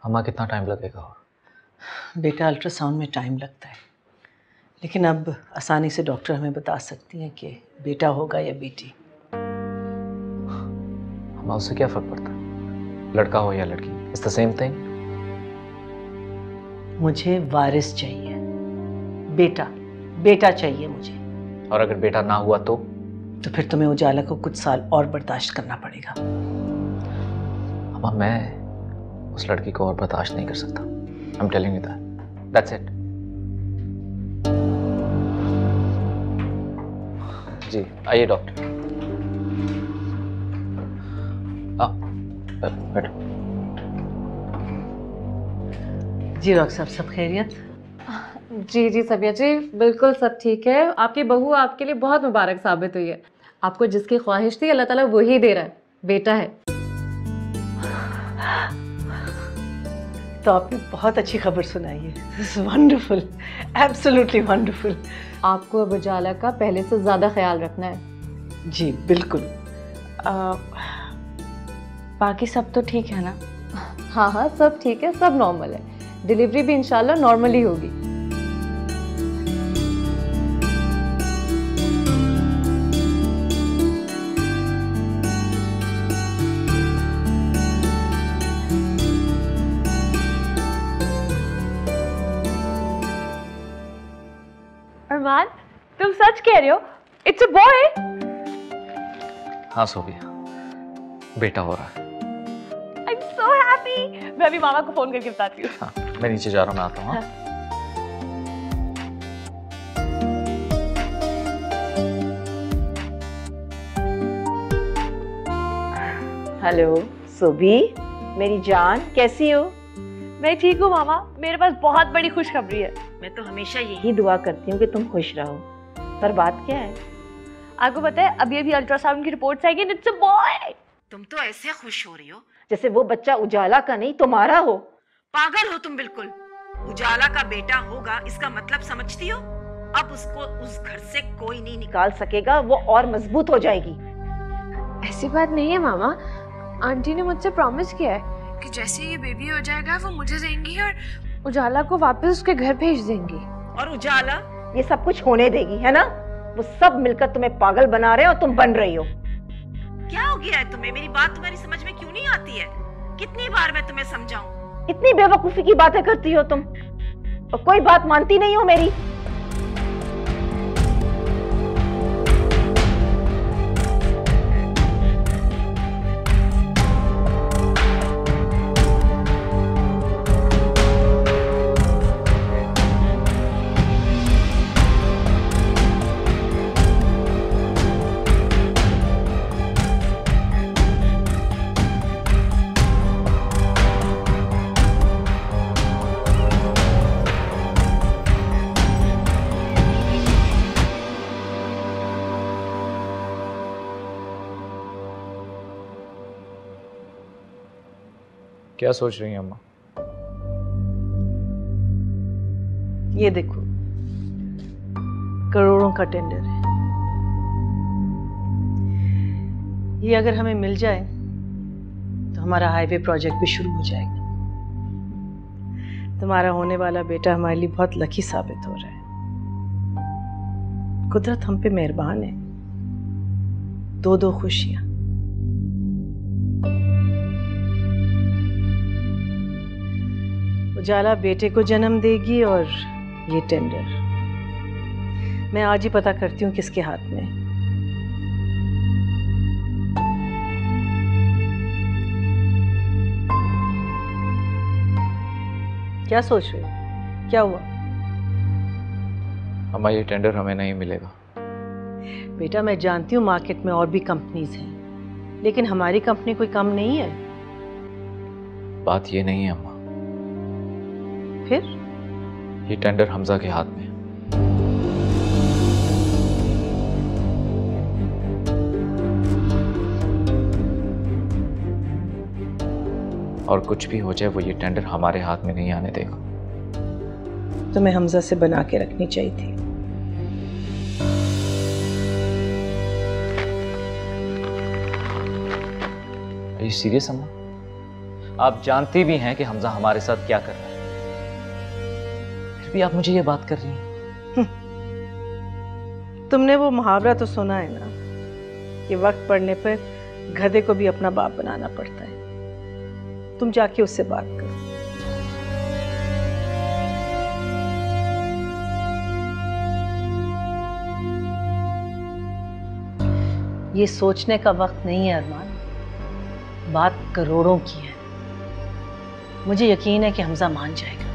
अम्मा कितना टाइम लगेगा? और बेटा अल्ट्रासाउंड में टाइम लगता है, लेकिन अब आसानी से डॉक्टर हमें बता सकती हैं कि बेटा होगा या बेटी। अम्मा उससे क्या फर्क पड़ता है, लड़का हो या लड़की, इट्स द सेम थिंग। मुझे वारिस चाहिए, बेटा बेटा चाहिए मुझे। और अगर बेटा ना हुआ तो फिर तुम्हें उजाला को कुछ साल और बर्दाश्त करना पड़ेगा। अम्मा मैं उस लड़की को और बर्दाश्त नहीं कर सकता। I am telling you that's it. जी आइए डॉक्टर, बैठो। जी डॉक्टर साहब, सब खैरियत? जी जी सबिया जी, बिल्कुल सब ठीक है। आपकी बहू आपके लिए बहुत मुबारक साबित हुई है। आपको जिसकी ख्वाहिश थी अल्लाह ताला वही दे रहा है, बेटा है। तो आपने बहुत अच्छी खबर सुनाई है। This is wonderful, absolutely wonderful. आपको अब उजाला का पहले से ज़्यादा ख्याल रखना है। जी बिल्कुल। बाकी सब तो ठीक है ना? हाँ हाँ सब ठीक है, सब नॉर्मल है। डिलीवरी भी इंशाल्लाह नॉर्मल ही होगी। अरमान, तुम सच कह रहे हो? It's a boy? हाँ सोबिया, बेटा हो रहा है। I am so happy. मैं अभी मामा को फोन करके बताती हूँ। हाँ, मैं नीचे जा रहा हूँ, मैं आता हूँ। हाँ? हेलो सोबी, मेरी जान, कैसी हो? मैं ठीक हूँ मामा, मेरे पास बहुत बड़ी खुशखबरी है। मैं तो हमेशा यही दुआ करती हूँ कि तुम खुश रहो, पर बात क्या है? आपको पता है अभी अभी अल्ट्रासाउंड की रिपोर्ट आएगी, इट्स अ बॉय। तुम तो ऐसे खुश हो रही हो जैसे वो बच्चा उजाला का नहीं तुम्हारा हो। पागल हो तुम बिल्कुल। उजाला का बेटा होगा इसका मतलब समझती हो? अब उसको उस घर से कोई नहीं निकाल सकेगा, वो और मजबूत हो जाएगी। ऐसी बात नहीं है मामा, आंटी ने मुझसे प्रॉमिस किया है कि जैसे ये बेबी हो जाएगा वो मुझे देंगी और उजाला को वापस उसके घर भेज देंगी। और उजाला ये सब कुछ होने देगी, है ना? वो सब मिलकर तुम्हें पागल बना रहे हैं और तुम बन रही हो। क्या हो गया है तुम्हें? मेरी बात तुम्हारी समझ में क्यों नहीं आती है? कितनी बार मैं तुम्हें समझाऊं? इतनी बेवकूफी की बातें करती हो तुम और कोई बात मानती नहीं हो मेरी। क्या सोच रही हैं अम्मा? ये देखो, करोड़ों का टेंडर है। ये अगर हमें मिल जाए तो हमारा हाईवे प्रोजेक्ट भी शुरू हो जाएगा। तुम्हारा होने वाला बेटा हमारे लिए बहुत लकी साबित हो रहा है। कुदरत हम पे मेहरबान है। दो दो खुशियां। उजाला बेटे को जन्म देगी और ये टेंडर मैं आज ही पता करती हूँ किसके हाथ में। क्या सोच रहे हो? क्या हुआ? अम्मा ये टेंडर हमें नहीं मिलेगा। बेटा मैं जानती हूँ मार्केट में और भी कंपनीज हैं, लेकिन हमारी कंपनी कोई कम नहीं है। बात ये नहीं है अम्मा, फिर? ये टेंडर हमजा के हाथ में है। और कुछ भी हो जाए वो ये टेंडर हमारे हाथ में नहीं आने देगा। तुम्हें हमजा से बना के रखनी चाहिए थी। Are you serious अम्मा? आप जानती भी हैं कि हमजा हमारे साथ क्या कर रहा है, फिर भी आप मुझे ये बात कर रही हैं। तुमने वो मुहावरा तो सुना है ना कि वक्त पड़ने पर गधे को भी अपना बाप बनाना पड़ता है। तुम जाके उससे बात करो। ये सोचने का वक्त नहीं है अरमान, बात करोड़ों की है। मुझे यकीन है कि हमजा मान जाएगा।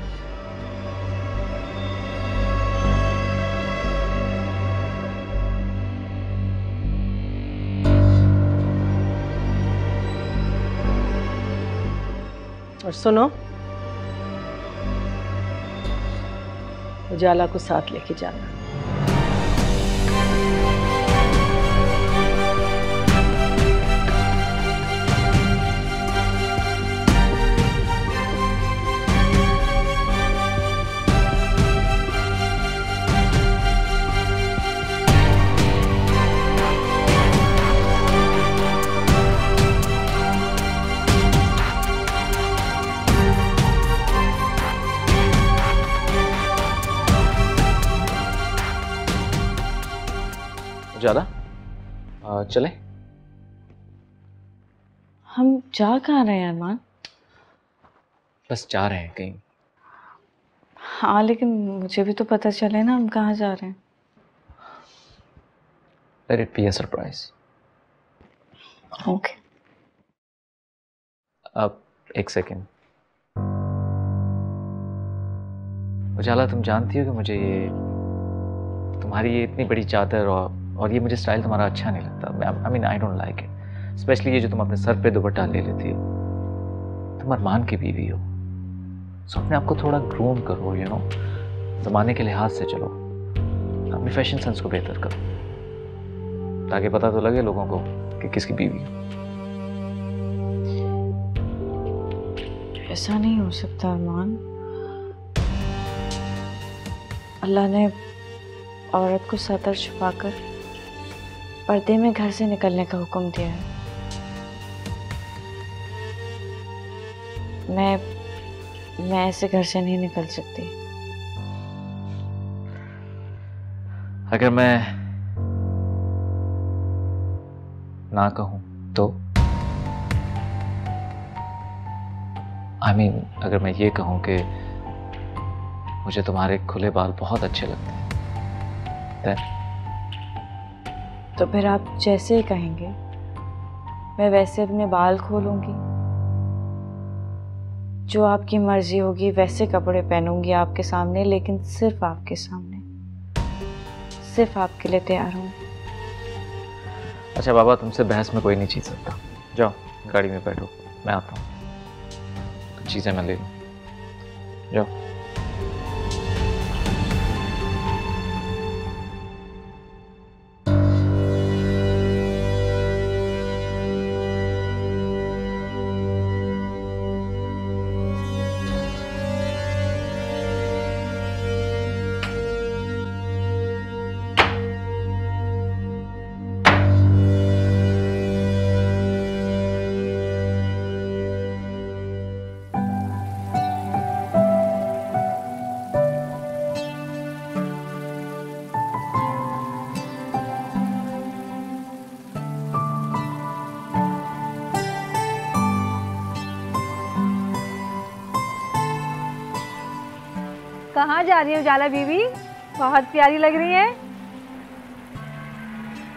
और सुनो, उजाला को साथ लेके जाना। उजाला चले? हम जा कहाँ रहे हैं अरमान? बस जा रहे हैं कहीं। हाँ लेकिन मुझे भी तो पता चले ना हम कहाँ जा रहे हैं। Let it be a surprise. Okay. अब एक सेकेंड। उजाला, तुम जानती हो कि मुझे ये तुम्हारी ये इतनी बड़ी चादर और ये मुझे स्टाइल तुम्हारा अच्छा नहीं लगता। I mean I don't like it. Specially ये जो तुम अपने सर पे दुपट्टा ले लेती हो। तुम अरमान की बीवी हो, सो अपने आप को थोड़ा ग्रूम करो, यू नो, ज़माने के लिहाज से चलो, अपने फैशन सेंस को बेहतर करो, ताकि पता तो लगे लोगों को कि किसकी बीवी हो। ऐसा नहीं हो सकता अरमान। अल्लाह ने औरत को सतर छुपाकर पर्दे में घर से निकलने का हुक्म दिया है। मैं ऐसे घर से नहीं निकल सकती। अगर मैं ना कहूं तो आई मीन अगर मैं ये कहूं कि मुझे तुम्हारे खुले बाल बहुत अच्छे लगते हैं, तो फिर आप जैसे ही कहेंगे मैं वैसे अपने बाल खोलूंगी, जो आपकी मर्जी होगी वैसे कपड़े पहनूंगी आपके सामने, लेकिन सिर्फ आपके सामने, सिर्फ आपके लिए तैयार हूँ। अच्छा बाबा, तुमसे बहस में कोई नहीं जीत सकता। जाओ गाड़ी में बैठो, मैं आता हूँ, कुछ चीज़ें मैं ले लूँ। जाओ। कहाँ जा रही है उजाला बीवी? बहुत प्यारी लग रही है।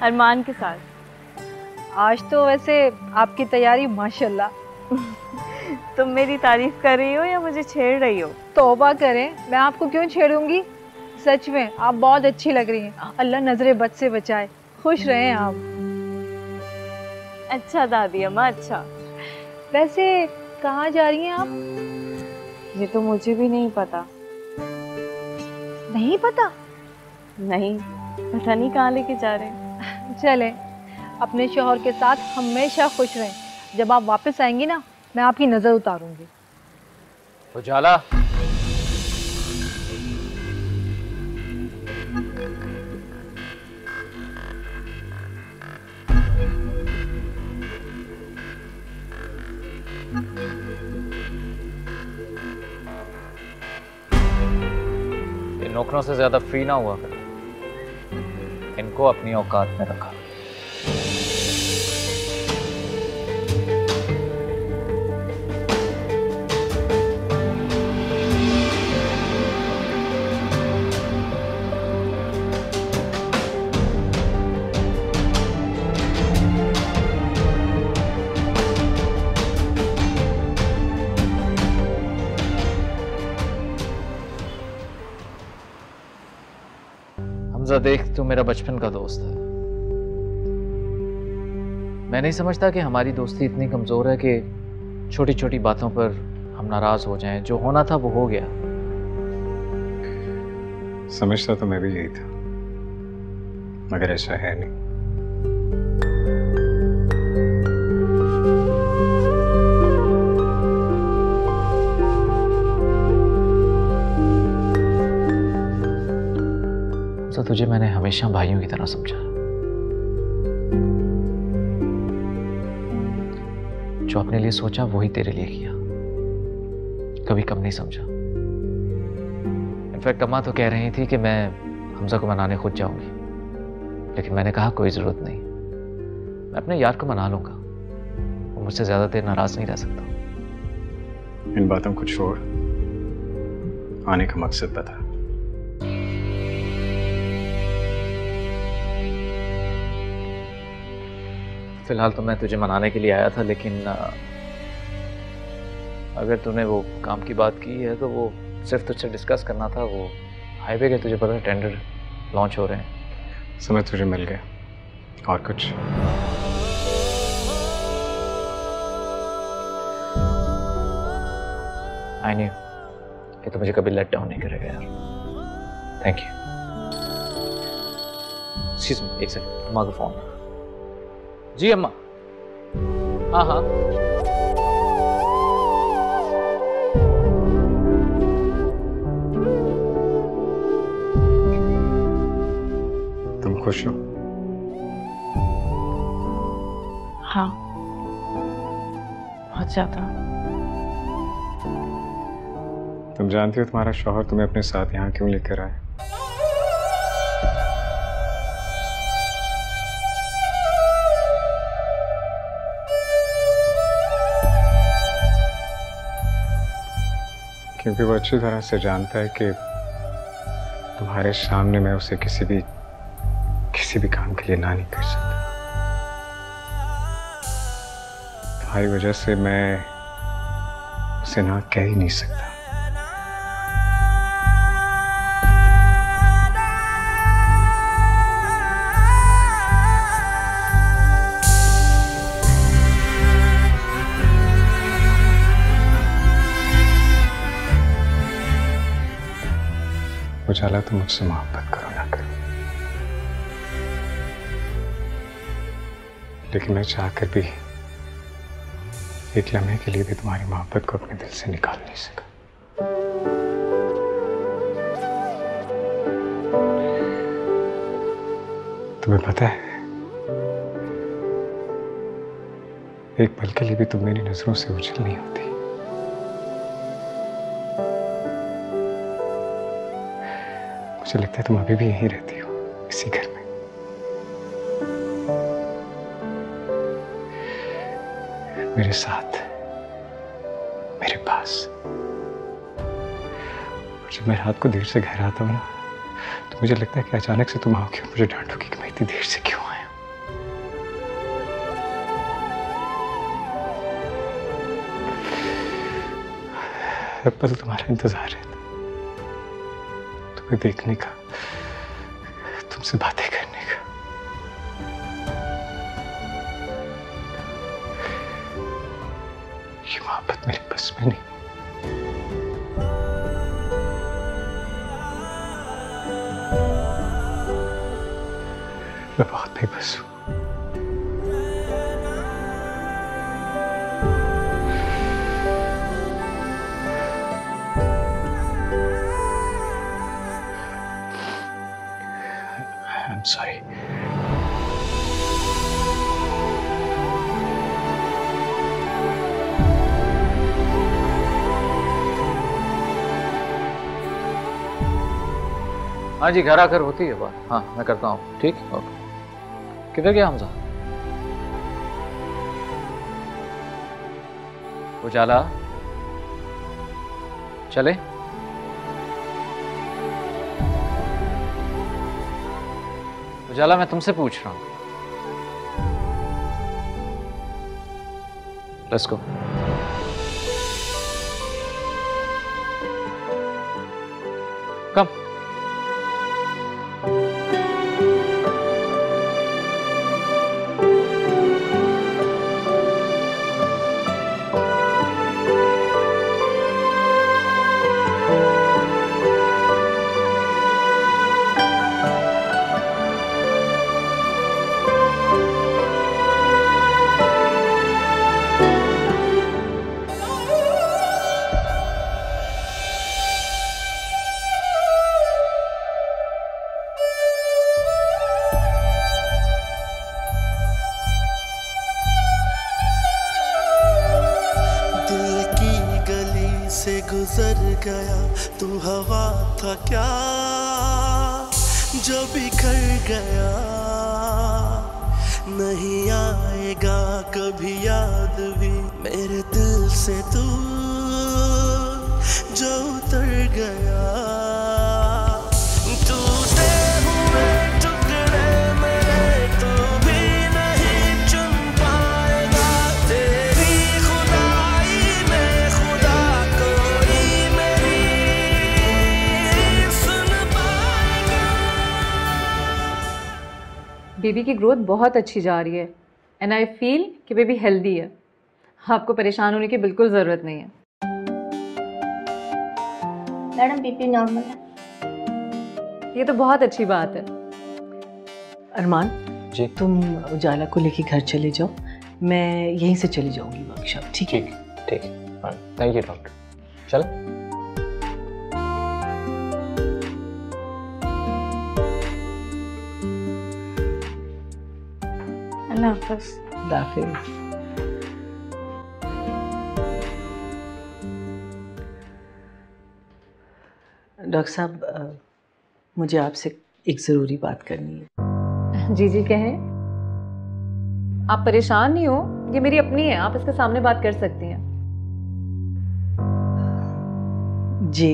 अरमान के साथ। आज तो वैसे आपकी तैयारी माशाल्लाह। तुम मेरी तारीफ कर रही हो या मुझे छेड़ रही हो? तौबा करें, मैं आपको क्यों छेड़ूंगी? सच में आप बहुत अच्छी लग रही हैं। अल्लाह नजरे बद से बचाए। खुश रहें आप। अच्छा दादी अम्मा, अच्छा। वैसे कहाँ जा रही हैं आप? ये तो मुझे भी नहीं पता। नहीं पता? नहीं, पता नहीं कहाँ लेके जा रहे हैं। चलें, अपने शौहर के साथ हमेशा खुश रहें। जब आप वापस आएंगी ना, मैं आपकी नजर उतारूंगी। उजाला, नौकरों से ज्यादा फ्री ना हुआ कर, इनको अपनी औकात में रखा। हमजा देख, तू मेरा बचपन का दोस्त है। मैं नहीं समझता कि हमारी दोस्ती इतनी कमजोर है कि छोटी छोटी बातों पर हम नाराज हो जाएं। जो होना था वो हो गया। समझता तो मैं भी यही था, मगर ऐसा है नहीं। तो तुझे मैंने हमेशा भाइयों की तरह समझा। जो अपने लिए सोचा वही तेरे लिए किया, कभी कम नहीं समझा। इनफैक्ट अम्मा तो कह रही थी कि मैं हमजा को मनाने खुद जाऊंगी, लेकिन मैंने कहा कोई जरूरत नहीं, मैं अपने यार को मना लूंगा। वो मुझसे ज्यादा देर नाराज नहीं रह सकता। इन बातों को छोड़, आने का मकसद बता। फिलहाल तो मैं तुझे मनाने के लिए आया था, लेकिन अगर तूने वो काम की बात की है तो वो सिर्फ तुझसे डिस्कस करना था। वो हाईवे के तुझे पता है टेंडर लॉन्च हो रहे हैं। समय तुझे मिल गया, और कुछ? आई न्यू ये तो मुझे कभी लेट डाउन नहीं करेगा यार। Thank you. एक्सक्यूज मी, एक सेकंड, अम्मा का फोन। जी अम्मा। हाँ हाँ तुम खुश हो? हाँ, बहुत ज्यादा। तुम जानती हो तुम्हारा शौहर तुम्हें अपने साथ यहाँ क्यों लेकर आए? क्योंकि वो अच्छी तरह से जानता है कि तुम्हारे सामने मैं उसे किसी भी काम के लिए ना नहीं कर सकता। तुम्हारी वजह से मैं उसे ना कह ही नहीं सकता। उजाला, तुम मुझसे मोहब्बत करो ना करो, लेकिन मैं चाहकर भी एक लम्हे के लिए भी तुम्हारी मोहब्बत को अपने दिल से निकाल नहीं सका। तुम्हें पता है, एक पल के लिए भी तुम मेरी नजरों से ओझल नहीं होती। मुझे लगता है तुम अभी भी यहीं रहती हो, इसी घर में। मेरे साथ, मेरे पास। और जब मैं रात को देर से घर आता हूं ना, तो मुझे लगता है कि अचानक से तुम आओगे और मुझे डांटोगी कि मैं इतनी देर से क्यों आया। हर पल तुम्हारा इंतजार है, तुम्हें देखने का, तुमसे बातें करने का। ये मोहब्बत मेरे बस में नहीं। मैं बहुत बेबस हूं। I'm sorry. हाँ जी, घर आकर होती है बात। हाँ मैं करता हूँ, ठीक, ओके। किधर गया हमजा? उजाला चले? उजाला मैं तुमसे पूछ रहा हूं। Let's go. कम। गुजर गया तू हवा था क्या जो बिखर गया, नहीं आएगा कभी याद भी मेरे दिल से तू जो उतर गया। टूटे हुए टुकड़े में तू भी नहीं चुन पाएगा, तेरी खुदाई में खुदा कोई मेरी सुन पाएगा। बेबी की ग्रोथ बहुत अच्छी जा रही है एंड आई फील कि बेबी हेल्दी है। आपको परेशान होने की बिल्कुल ज़रूरत नहीं है। मैडम बीपी नॉर्मल है। ये तो बहुत अच्छी बात है। अरमान जी तुम उजाला को लेके घर चले जाओ, मैं यहीं से चली जाऊंगी वर्कशॉप। ठीक है? ठीक, थैंक यू डॉक्टर। चल। अल्लाह हाफ़िज़। दाफिज। डॉक्टर साहब मुझे आपसे एक ज़रूरी बात करनी है। जी जी कहें। आप परेशान नहीं हो, ये मेरी अपनी है, आप इसके सामने बात कर सकती हैं। जी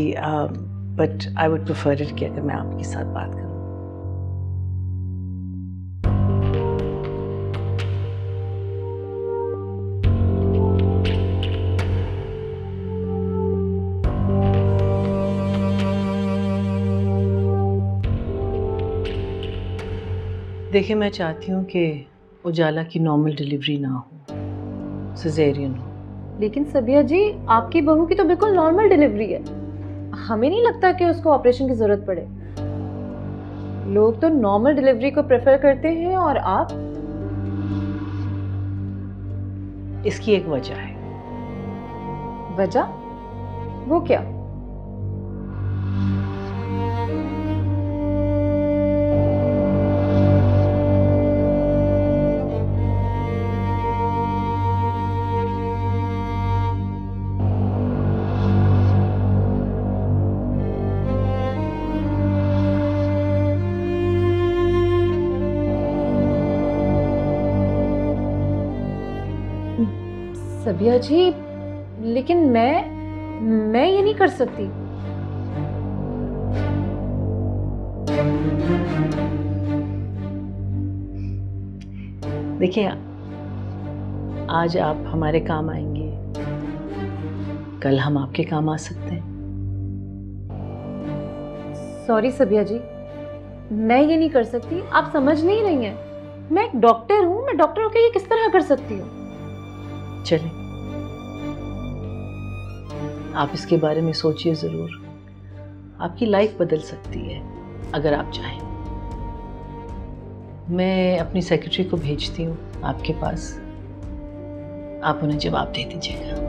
but I would prefer it कि अगर मैं आपके साथ बात करूं। देखिए मैं चाहती हूँ कि उजाला की नॉर्मल डिलीवरी ना हो, सिजेरियन हो। लेकिन सबिया जी आपकी बहू की तो बिल्कुल नॉर्मल डिलीवरी है, हमें नहीं लगता कि उसको ऑपरेशन की जरूरत पड़े। लोग तो नॉर्मल डिलीवरी को प्रेफर करते हैं और आप? इसकी एक वजह है। वजह? वो क्या? सबिया जी लेकिन मैं ये नहीं कर सकती। देखिए आज आप हमारे काम आएंगे, कल हम आपके काम आ सकते हैं। सॉरी सबिया जी, मैं ये नहीं कर सकती, आप समझ नहीं रही हैं। मैं एक डॉक्टर हूँ, मैं डॉक्टर होकर ये किस तरह कर सकती हूँ? चलें आप इसके बारे में सोचिए ज़रूर, आपकी लाइफ बदल सकती है अगर आप चाहें। मैं अपनी सेक्रेटरी को भेजती हूँ आपके पास, आप उन्हें जवाब दे दीजिएगा।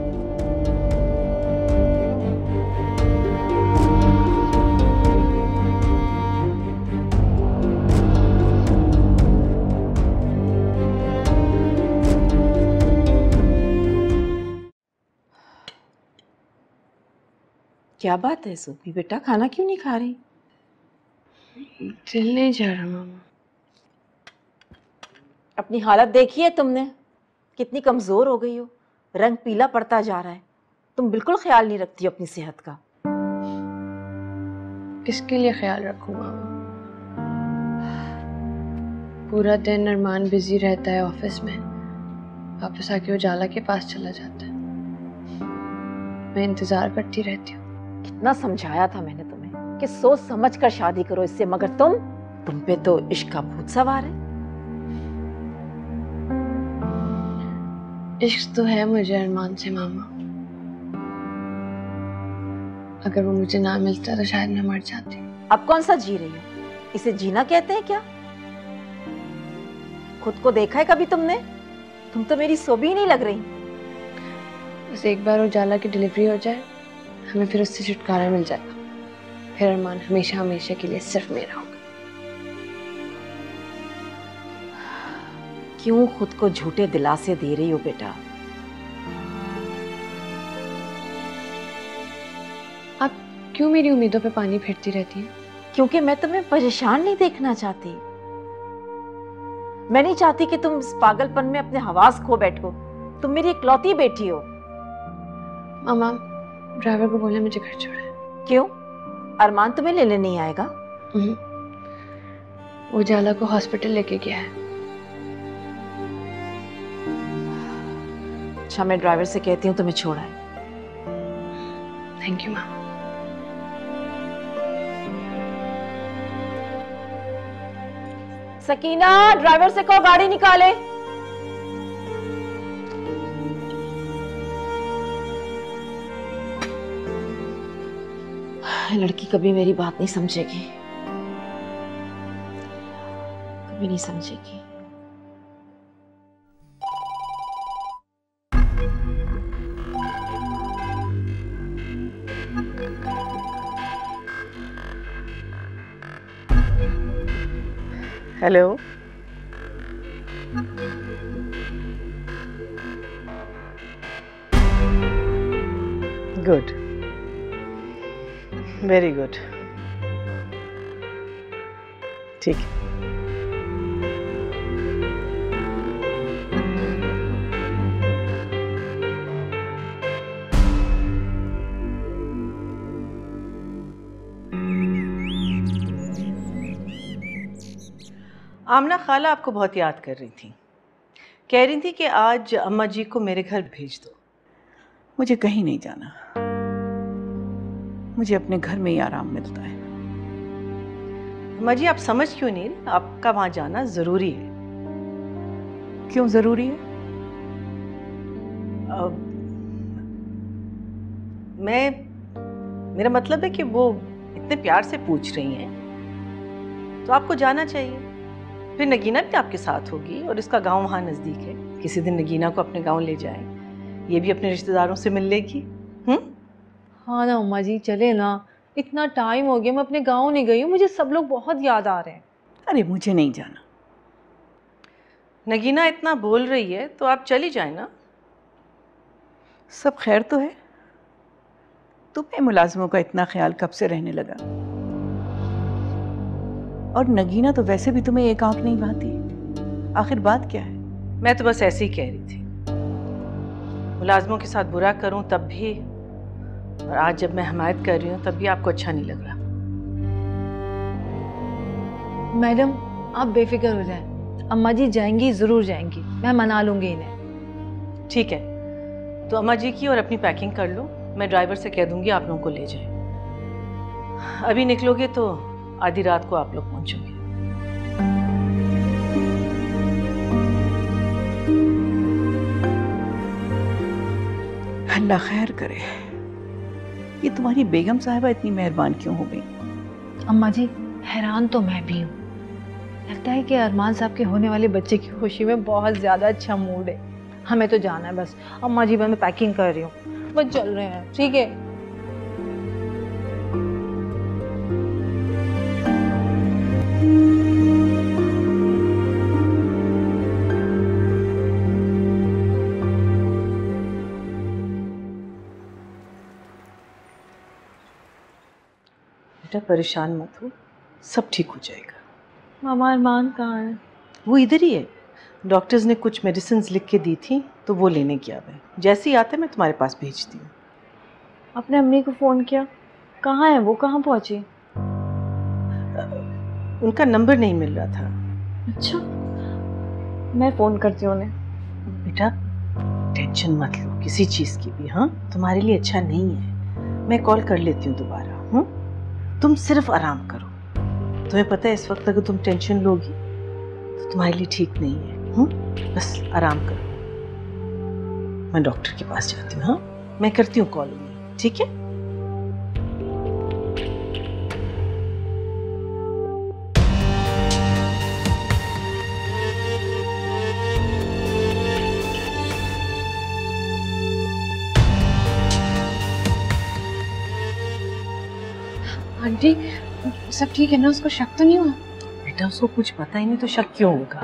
क्या बात है सोफी बेटा, खाना क्यों नहीं खा रही? दिल नहीं जा रहा मामा। अपनी हालत देखी है तुमने, कितनी कमजोर हो गई हो, रंग पीला पड़ता जा रहा है। तुम बिल्कुल ख्याल नहीं रखती हो अपनी सेहत का। किसके लिए ख्याल रखूं मामा? पूरा दिन अरमान बिजी रहता है ऑफिस में, वापस आके उजाला के पास चला जाता है, मैं इंतजार करती रहती हूँ। कितना समझाया था मैंने तुम्हें कि सोच समझ कर शादी करो इससे, मगर तुम पे तो इश्क का भूत सवार है। इश्क तो है मुझे अरमान से मामा, अगर वो मुझे ना मिलता तो शायद मैं मर जाती। अब कौन सा जी रही हो? इसे जीना कहते हैं क्या? खुद को देखा है कभी तुमने? तुम तो मेरी सोबी ही नहीं लग रही। बस एक बार उजाला की डिलीवरी हो जाए, हमें फिर उससे छुटकारा मिल जाएगा, फिर अरमान हमेशा हमेशा के लिए सिर्फ मेरा होगा। क्यों खुद को झूठे दिलासे दे रही हो बेटा? आप क्यों मेरी उम्मीदों पे पानी फेरती रहती हैं? क्योंकि मैं तुम्हें परेशान नहीं देखना चाहती। मैं नहीं चाहती कि तुम इस पागलपन में अपने हवास खो बैठो। तुम मेरी इकलौती बेटी हो। मामा, ड्राइवर को बोले मुझे घर छोड़े। क्यों? अरमान तुम्हें लेने नहीं आएगा? उजाला को हॉस्पिटल लेके गया है। अच्छा, मैं ड्राइवर से कहती हूँ तुम्हें छोड़ा है। Thank you mama. Sakina, driver से कहो गाड़ी निकाले। लड़की कभी मेरी बात नहीं समझेगी, कभी नहीं समझेगी। हेलो, गुड, वेरी गुड, ठीक है। आमना खाला आपको बहुत याद कर रही थी, कह रही थी कि आज अम्मा जी को मेरे घर भेज दो। मुझे कहीं नहीं जाना, मुझे अपने घर में ही आराम मिलता है। अम्मा जी, आप समझ क्यों नहीं? आपका वहां जाना जरूरी है। क्यों जरूरी है? मेरा मतलब है कि वो इतने प्यार से पूछ रही हैं तो आपको जाना चाहिए। फिर नगीना भी आपके साथ होगी और इसका गांव वहाँ नज़दीक है। किसी दिन नगीना को अपने गांव ले जाएं, ये भी अपने रिश्तेदारों से मिल लेगी। हाँ ना अम्मा जी, चले ना। इतना टाइम हो गया, मैं अपने गांव नहीं गई हूँ, मुझे सब लोग बहुत याद आ रहे हैं। अरे मुझे नहीं जाना। नगीना इतना बोल रही है तो आप चली जाए ना। सब खैर तो है? तुम्हें मुलाजिमों का इतना ख्याल कब से रहने लगा? और नगीना तो वैसे भी तुम्हें एक आंख नहीं भाती। आखिर बात क्या है? मैं तो बस ऐसे ही कह रही थी, मुलाजिमों के साथ बुरा करूं तब भी, और आज जब मैं हमायत कर रही हूं तब भी आपको अच्छा नहीं लग रहा। मैडम, आप बेफिक्र हो जाएं, अम्मा जी जाएंगी, ज़रूर जाएंगी, मैं मना लूँगी इन्हें। ठीक है, तो अम्मा जी की और अपनी पैकिंग कर लो, मैं ड्राइवर से कह दूंगी आप लोगों को ले जाए। अभी निकलोगे तो आधी रात को आप लोग पहुंचोगे। अल्लाह खैर करे। ये तुम्हारी बेगम साहिबा इतनी मेहरबान क्यों हो गई? अम्मा जी, हैरान तो मैं भी हूँ। लगता है कि अरमान साहब के होने वाले बच्चे की खुशी में बहुत ज़्यादा अच्छा मूड है। हमें तो जाना है बस। अम्मा जी, मैं पैकिंग कर रही हूँ, बस चल रहे हैं, ठीक है? बेटा परेशान मत हो, सब ठीक हो जाएगा। मामा अरमान कहाँ है? वो इधर ही है। डॉक्टर्स ने कुछ मेडिसिन लिख के दी थी तो वो लेने गया है। जैसे ही आते मैं तुम्हारे पास भेजती हूँ। अपने अम्मी को फ़ोन किया? कहाँ है वो, कहाँ पहुँची? उनका नंबर नहीं मिल रहा था। अच्छा, मैं फ़ोन करती हूँ उन्हें। बेटा टेंशन मत लो किसी चीज़ की भी, हाँ तुम्हारे लिए अच्छा नहीं है। मैं कॉल कर लेती हूँ दोबारा। तुम सिर्फ आराम करो। तुम्हें पता है इस वक्त अगर तुम टेंशन लोगी तो तुम्हारे लिए ठीक नहीं है। बस आराम करो। मैं डॉक्टर के पास जाती हूँ। हाँ मैं करती हूँ कॉल उन्हें, ठीक है? आंटी सब ठीक है ना? उसको शक तो नहीं हुआ? बेटा उसको कुछ पता ही नहीं तो शक क्यों होगा?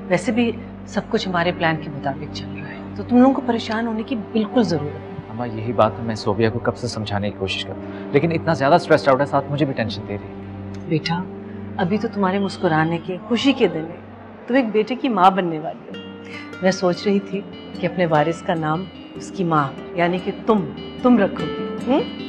वैसे भी सब कुछ हमारे प्लान के मुताबिक चल रहा है, तो तुम लोगों को परेशान होने की बिल्कुल जरूरत नहीं। अम्मा यही बात मैं सोबिया को कब से समझाने की कोशिश कर रहा हूँ, लेकिन इतना ज्यादा स्ट्रेस्ड आउट है, साथ मुझे भी टेंशन दे रही है। बेटा अभी तो तुम्हारे मुस्कुराने के खुशी के दिन है। तुम एक बेटे की माँ बनने वाली हो। मैं सोच रही थी कि अपने वारिस का नाम उसकी माँ यानी कि तुम रखोगी।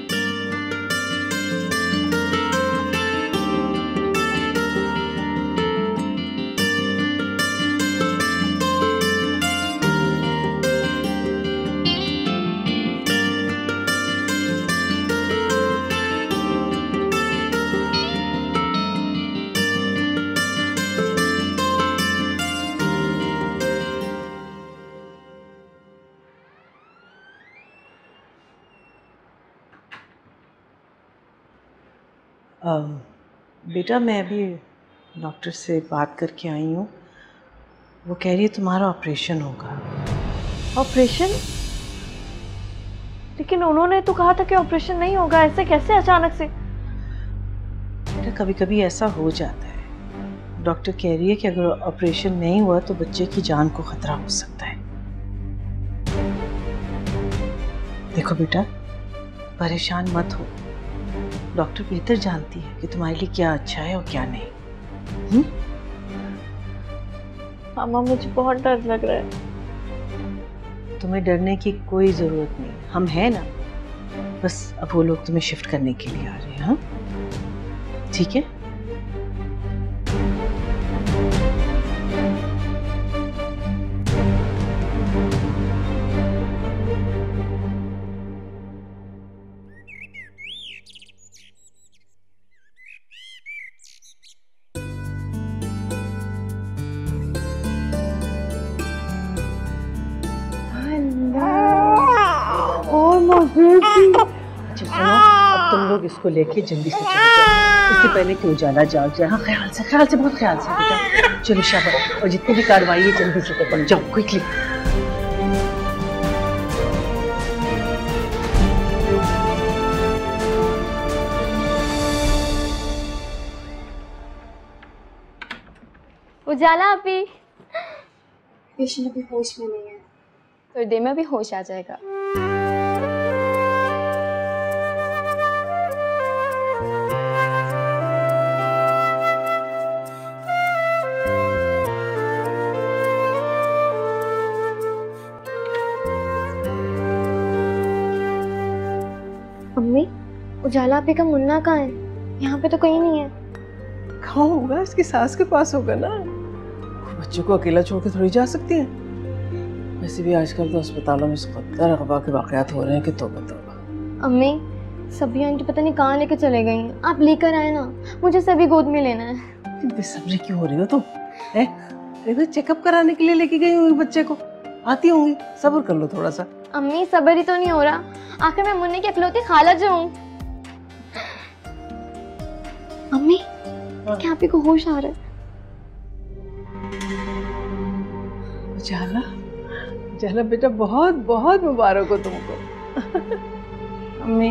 बेटा मैं अभी डॉक्टर से बात करके आई हूँ। वो कह रही है तुम्हारा ऑपरेशन होगा। ऑपरेशन? लेकिन उन्होंने तो कहा था कि ऑपरेशन नहीं होगा, ऐसे कैसे अचानक से? बेटा कभी कभी ऐसा हो जाता है। डॉक्टर कह रही है कि अगर ऑपरेशन नहीं हुआ तो बच्चे की जान को खतरा हो सकता है। देखो बेटा परेशान मत हो। डॉक्टर बेहतर जानती है कि तुम्हारे लिए क्या अच्छा है और क्या नहीं। मामा मुझे बहुत डर लग रहा है। तुम्हें डरने की कोई जरूरत नहीं, हम हैं ना। बस अब वो लोग तुम्हें शिफ्ट करने के लिए आ रहे हैं। हाँ ठीक है। अच्छा सुनो अब तुम लोग इसको लेके जल्दी से चलो जाओ, इससे पहले कि उजाला जाग जाए। हाँ ख्याल से बहुत ख्याल से बेटा। चलो शाबाश, और जितनी भी कार्रवाई है जल्दी से कर जाओ क्विकली। उजाला अभी पेशेंट अभी होश में नहीं है, थोड़ी देर में अभी होश आ जाएगा। अम्मी उजाला अभी का मुन्ना कहाँ है? यहाँ पे तो कहीं नहीं है। कहाँ होगा? इसकी सास के पास होगा ना। बच्चे को अकेला छोड़ के थोड़ी जा सकती है। वैसे भी आजकल तो अस्पतालों में रकबा के वाकयात हो रहे हैं कि तौबा तौबा। अम्मी सभी आंटी पता नहीं कहाँ लेके चले गई हैं। आप लेकर आए ना, मुझे सभी गोद में लेना है। बेसब्री क्यों हो रही हो तुम? एक बार चेकअप कराने के लिए लेके गई होंगी बच्चे को, आती होंगी। सब्र कर लो थोड़ा सा। अम्मी सब्र ही तो नहीं हो रहा, आखिर मैं मुन्ने की इकलौती खाला जो हूँ। अम्मी क्या आप ही को होश आ रहा है? उजाला उजाला बेटा बहुत बहुत मुबारक हो तुमको। अम्मी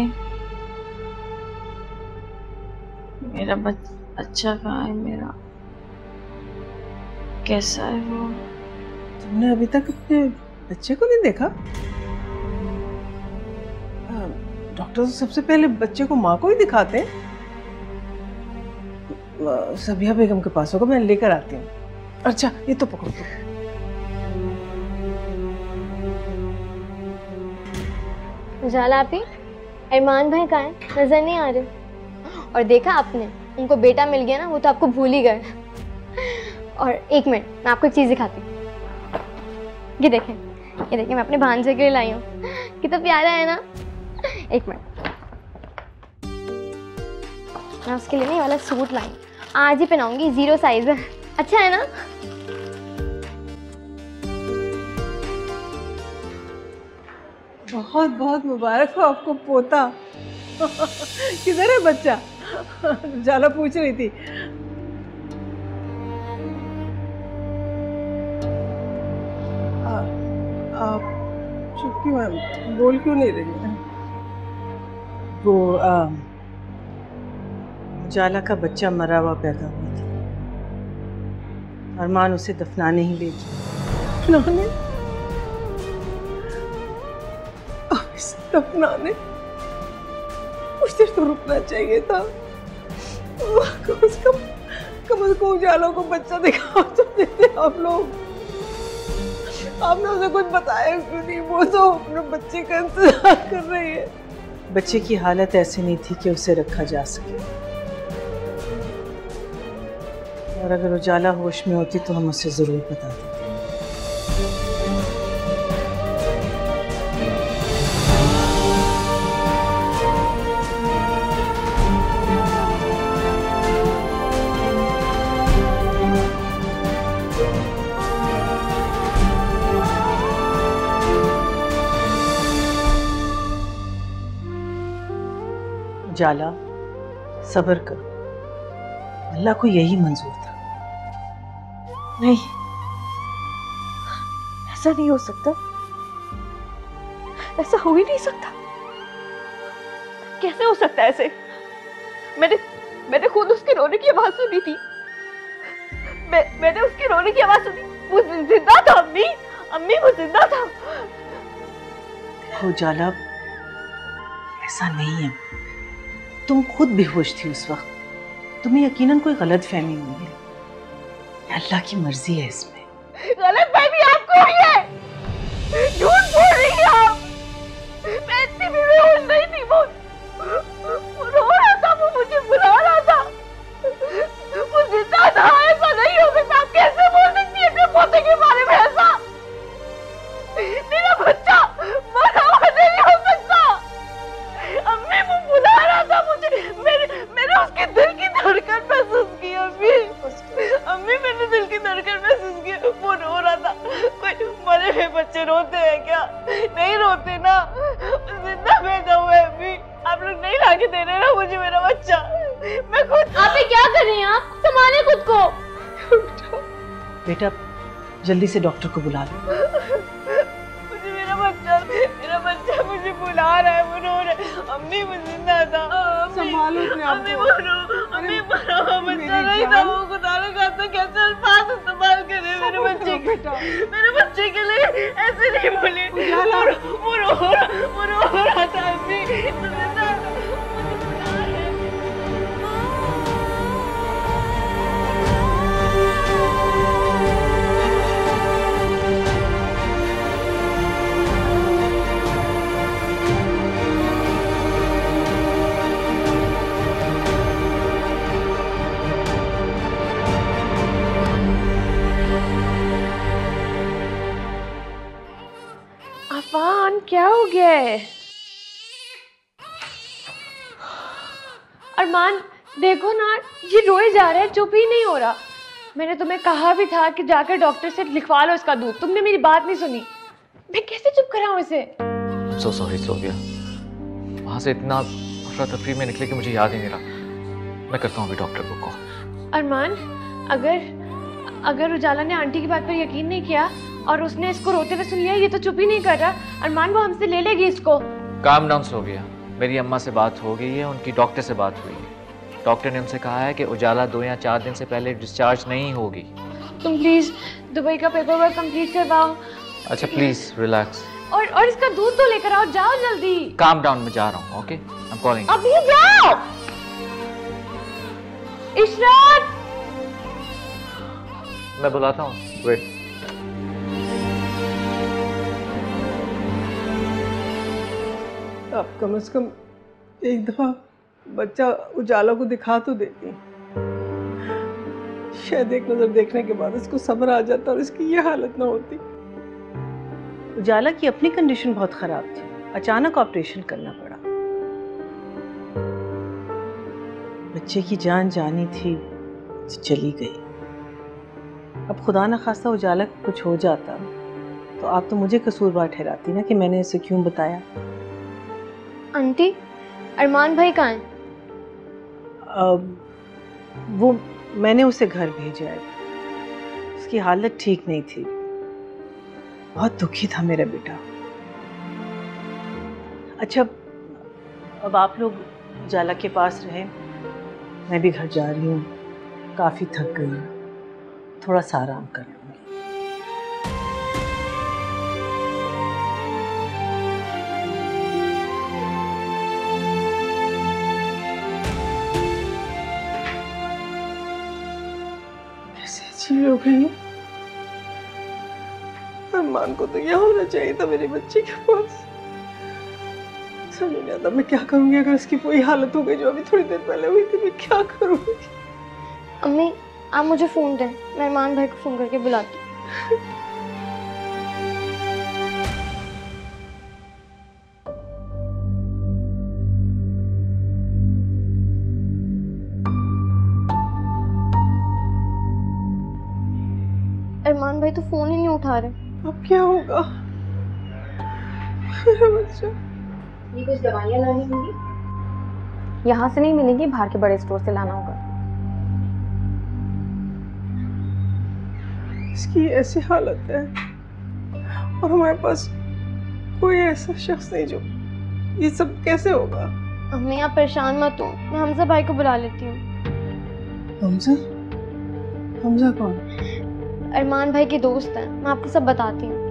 मेरा बच्चा कहाँ है? मेरा कैसा है वो? तुमने अभी तक अपने बच्चे को नहीं देखा? डॉक्टर सबसे पहले बच्चे को माँ को ही दिखाते हैं। सबिया बेगम के पास होगा, मैं लेकर आती हूँ। अच्छा ये तो पकड़ो। उजाला आपी, अरमान भाई कहाँ हैं? नजर नहीं आ रहे। और देखा आपने, उनको बेटा मिल गया ना, वो तो आपको भूल ही गए। और एक मिनट, मैं आपको एक चीज़ दिखाती हूँ। ये देखें, मैं अपने भांजे के लिए लाई हूँ। कितना प्यारा है ना। एक मिनट, मैं उसके लिए नहीं वाला सूट लाई, आज ही पहनाऊंगी, 0 साइज है। अच्छा है ना? बहुत बहुत मुबारक हो आपको पोता। किधर है बच्चा? जाला पूछ रही थी। आप चुप क्यों हैं? बोल क्यों नहीं रही हैं? वो जाला का बच्चा मरा हुआ पैदा हुआ था। अरमान उसे दफनाने ही ले गया। दफनाने? दफनाने? कुछ देर तो रुकना चाहिए था। कम से कम उजाला को बच्चा दिखा तो देते आप लोग। आपने उसे कुछ बताया क्यों नहीं? वो तो अपने बच्चे का इंतजार कर रही है। बच्चे की हालत ऐसी नहीं थी कि उसे रखा जा सके, और अगर उजाला होश में होती तो हम उसे जरूर बता देते। जाला, सब्र करो, अल्लाह को यही मंजूर था। नहीं, ऐसा नहीं हो सकता, ऐसा हो ही नहीं सकता। कैसे हो सकता है ऐसे? मैंने खुद उसके रोने की आवाज सुनी थी। मैंने उसके रोने की आवाज सुनी। वो जिंदा था। अम्मी वो जिंदा था। देखो जाला, ऐसा नहीं है, तुम खुद बेहोश थी उस वक्त। तुम्हें यकीनन कोई गलत फहमी हुई है। अल्लाह की मर्जी है इसमें। गलत फहमी आपको हुई है। झूठ बोल रही हैं आप। मैं इतनी भी बेहोश नहीं थी। वो रो रहा था, वो मुझे बुला रहा था, वो जिंदा था। ऐसा नहीं हो सकता। आप कैसे बोल सकती है अपने पोते के बारे में ऐसा? मेरा बच्चा मरा हुआ नहीं हो सकता। अम्मी वो बुला रहा था मुझे। मैंने उसके दिल की धड़कन महसूस की। अम्मी मैंने दिल की धड़कन महसूस की। वो रो रहा था। कोई मरे हुए बच्चे रोते हैं क्या? नहीं रोते ना। जिंदा पैदा हुआ है। अम्मी आप लोग नहीं लाके दे रहे ना मुझे मेरा बच्चा। मैं खुद। आप ये क्या कर रही हैं? आप संभाले खुद को। बेटा जल्दी से डॉक्टर को बुला लो। मेरा बच्चा मुझे बुला रहा है। वो रो रहा है। अम्मी वो जिंदा था। संभालो अपने आप को। अम्मी वो मरा हुआ बच्चा नहीं था। वो खुदा ने कहा था कैसे अल्फाज इस्तेमाल करे मेरे बच्चे के लिए। ऐसे नहीं बोले। वो रो रहा था। अम्मी वो जिंदा था। मुझे बुला रहा है। अफान क्या हो गया है? अरमान देखो ना, ये रोए जा रहा है, चुप ही नहीं हो रहा। मैंने तुम्हें कहा भी था कि जाकर डॉक्टर से लिखवा लो इसका दूध। तुमने मेरी बात नहीं सुनी। मैं कैसे चुप कराऊं इसे? so sorry सोफिया, वहाँ से इतना अफरा तफरी में निकले कि मुझे याद ही नहीं रहा। मैं करता हूँ अभी डॉक्टर को कॉल। अरमान अगर उजाला ने आंटी की बात पर यकीन नहीं किया और उसने इसको रोते हुए सुन लिया, ये तो चुप ही नहीं कर रहा। अरमान वो हमसे ले लेगी इसको। काम डाउन सोफिया, मेरी अम्मा से बात हो गई है, उनकी डॉक्टर से बात हुई है। डॉक्टर ने उनसे कहा है कि उजाला 2 या 4 दिन से पहले डिस्चार्ज नहीं होगी। तुम प्लीज दुबई का पेपर वर्क कंप्लीट करवाओ। अच्छा प्लीज रिलैक्स। और इसका दूध तो लेकर आओ, जाओ जल्दी। काम डाउन में जा रहा हूँ। Okay I am calling. अभी जाओ। इशरात! मैं बुलाता हूँ, वेट। आप कम से कम एक दफा बच्चा उजाला को दिखा तो देती, शायद एक नजर देखने के बाद इसको सब्र आ जाता और इसकी ये हालत ना होती। उजाला की अपनी कंडीशन बहुत खराब थी, अचानक ऑपरेशन करना पड़ा। बच्चे की जान जानी थी तो चली गई। अब खुदा न खास्ता उजाला को कुछ हो जाता तो आप तो मुझे कसूरवार ठहराती ना कि मैंने इसे क्यों बताया। आंटी, अरमान भाई कहाँ हैं? वो मैंने उसे घर भेजा है, उसकी हालत ठीक नहीं थी, बहुत दुखी था मेरा बेटा। अच्छा, अब आप लोग उजाला के पास रहे, मैं भी घर जा रही हूँ, काफ़ी थक गई हूँ, थोड़ा सा आराम कर लूँगी। कैसे चीज हो गई? अरमान को तो यह होना चाहिए था मेरे बच्चे के पास। समझ नहीं आता मैं क्या करूंगी अगर इसकी वही हालत हो गई जो अभी थोड़ी देर पहले हुई थी। मैं क्या करूंगी? अम्मी, आप मुझे फ़ोन दें, मैं अरमान भाई को फ़ोन करके बुलाती हूँ। अरमान भाई तो फ़ोन ही नहीं उठा रहे। अब क्या होगा? मेरा बच्चा। ये कुछ दवाइयाँ लानी होंगी, यहाँ से नहीं मिलेंगी, बाहर के बड़े स्टोर से लाना होगा। इसकी ऐसी हालत है और हमारे पास कोई ऐसा शख्स नहीं जो ये सब कैसे होगा? अम्मी, आप परेशान मत हो, मैं हमजा भाई को बुला लेती हूँ। हमजा? हमजा कौन? अरमान भाई के दोस्त हैं, मैं आपको सब बताती हूँ।